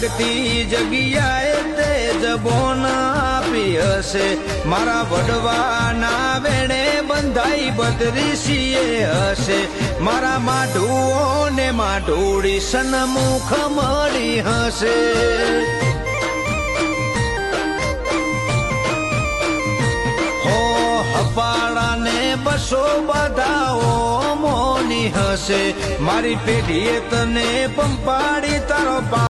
લાગતી જગ્યાએ તે જબોન આપી હશે મારા વડવાના વેણે બંધાઈ બત્રીસીએ હશે મારા માઢુઓ ને માઢુડી સન્મુખ મળી હશે હપાળાને બસો બધાઓ મોની હશે મારી પેઢીએ તને પંપાડી તારો